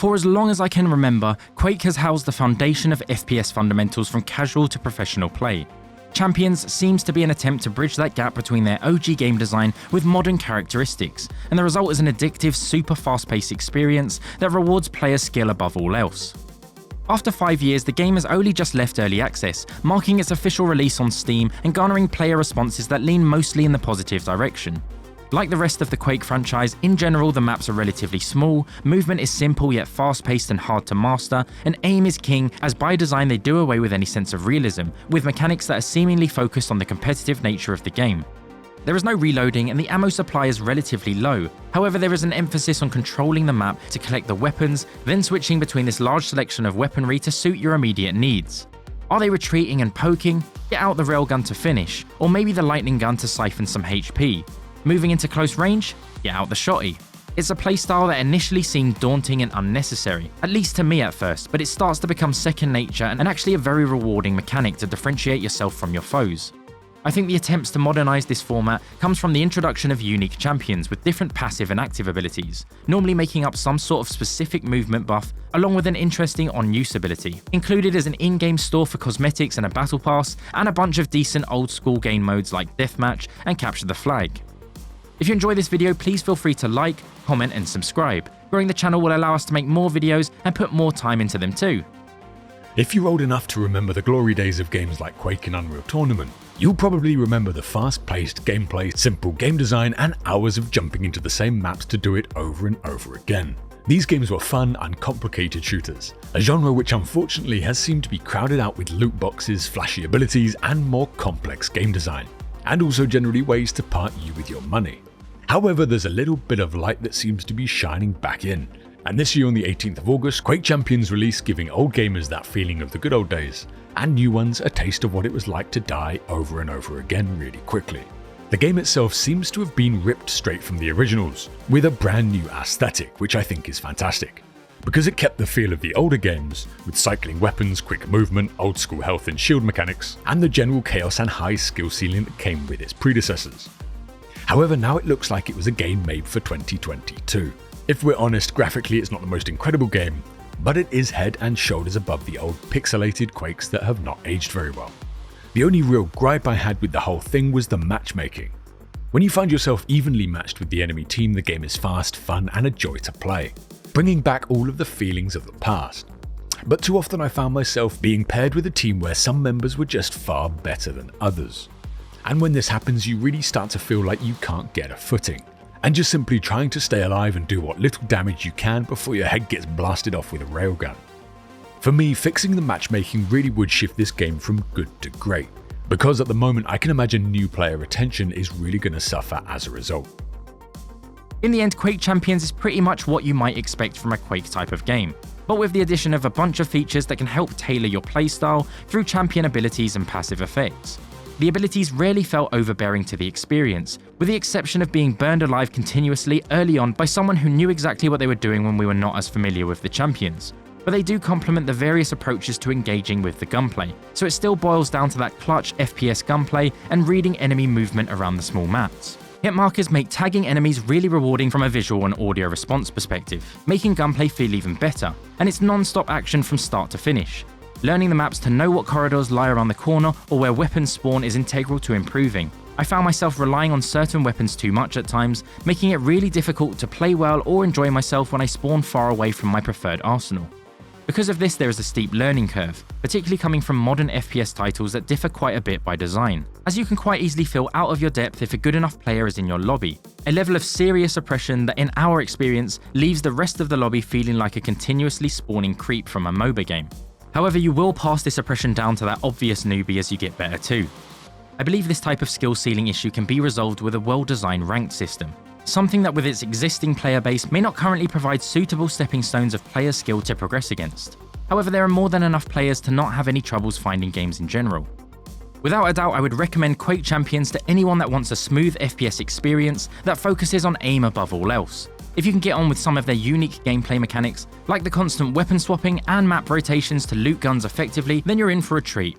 For as long as I can remember, Quake has housed the foundation of FPS fundamentals from casual to professional play. Champions seems to be an attempt to bridge that gap between their OG game design with modern characteristics, and the result is an addictive, super fast-paced experience that rewards player skill above all else. After 5 years, the game has only just left early access, marking its official release on Steam and garnering player responses that lean mostly in the positive direction. Like the rest of the Quake franchise, in general the maps are relatively small, movement is simple yet fast-paced and hard to master, and aim is king, as by design they do away with any sense of realism, with mechanics that are seemingly focused on the competitive nature of the game. There is no reloading and the ammo supply is relatively low, however there is an emphasis on controlling the map to collect the weapons, then switching between this large selection of weaponry to suit your immediate needs. Are they retreating and poking? Get out the railgun to finish, or maybe the lightning gun to siphon some HP. Moving into close range? Get out the shotty. It's a playstyle that initially seemed daunting and unnecessary, at least to me at first, but it starts to become second nature and actually a very rewarding mechanic to differentiate yourself from your foes. I think the attempts to modernize this format comes from the introduction of unique champions with different passive and active abilities, normally making up some sort of specific movement buff, along with an interesting on-use ability, included as an in-game store for cosmetics and a battle pass, and a bunch of decent old-school game modes like Deathmatch and Capture the Flag. If you enjoy this video, please feel free to like, comment and subscribe. Growing the channel will allow us to make more videos and put more time into them too. If you're old enough to remember the glory days of games like Quake and Unreal Tournament, you'll probably remember the fast-paced gameplay, simple game design and hours of jumping into the same maps to do it over and over again. These games were fun, uncomplicated shooters, a genre which unfortunately has seemed to be crowded out with loot boxes, flashy abilities and more complex game design, and also generally ways to part you with your money. However, there's a little bit of light that seems to be shining back in, and this year on the 18th of August, Quake Champions released, giving old gamers that feeling of the good old days, and new ones a taste of what it was like to die over and over again really quickly. The game itself seems to have been ripped straight from the originals, with a brand new aesthetic, which I think is fantastic, because it kept the feel of the older games, with cycling weapons, quick movement, old school health and shield mechanics, and the general chaos and high skill ceiling that came with its predecessors. However, now it looks like it was a game made for 2022. If we're honest, graphically it's not the most incredible game, but it is head and shoulders above the old pixelated Quakes that have not aged very well. The only real gripe I had with the whole thing was the matchmaking. When you find yourself evenly matched with the enemy team, the game is fast, fun and a joy to play, bringing back all of the feelings of the past. But too often I found myself being paired with a team where some members were just far better than others. And when this happens, you really start to feel like you can't get a footing, and just simply trying to stay alive and do what little damage you can before your head gets blasted off with a railgun. For me, fixing the matchmaking really would shift this game from good to great, because at the moment I can imagine new player retention is really going to suffer as a result. In the end, Quake Champions is pretty much what you might expect from a Quake type of game, but with the addition of a bunch of features that can help tailor your playstyle through champion abilities and passive effects. The abilities rarely felt overbearing to the experience, with the exception of being burned alive continuously early on by someone who knew exactly what they were doing when we were not as familiar with the champions. But they do complement the various approaches to engaging with the gunplay, so it still boils down to that clutch FPS gunplay and reading enemy movement around the small maps. Hit markers make tagging enemies really rewarding from a visual and audio response perspective, making gunplay feel even better, and it's non-stop action from start to finish. Learning the maps to know what corridors lie around the corner or where weapons spawn is integral to improving. I found myself relying on certain weapons too much at times, making it really difficult to play well or enjoy myself when I spawn far away from my preferred arsenal. Because of this, there is a steep learning curve, particularly coming from modern FPS titles that differ quite a bit by design, as you can quite easily feel out of your depth if a good enough player is in your lobby, a level of serious oppression that in our experience leaves the rest of the lobby feeling like a continuously spawning creep from a MOBA game. However, you will pass this oppression down to that obvious newbie as you get better too. I believe this type of skill ceiling issue can be resolved with a well-designed ranked system, something that with its existing player base may not currently provide suitable stepping stones of player skill to progress against. However, there are more than enough players to not have any troubles finding games in general. Without a doubt, I would recommend Quake Champions to anyone that wants a smooth FPS experience that focuses on aim above all else. If you can get on with some of their unique gameplay mechanics, like the constant weapon swapping and map rotations to loot guns effectively, then you're in for a treat.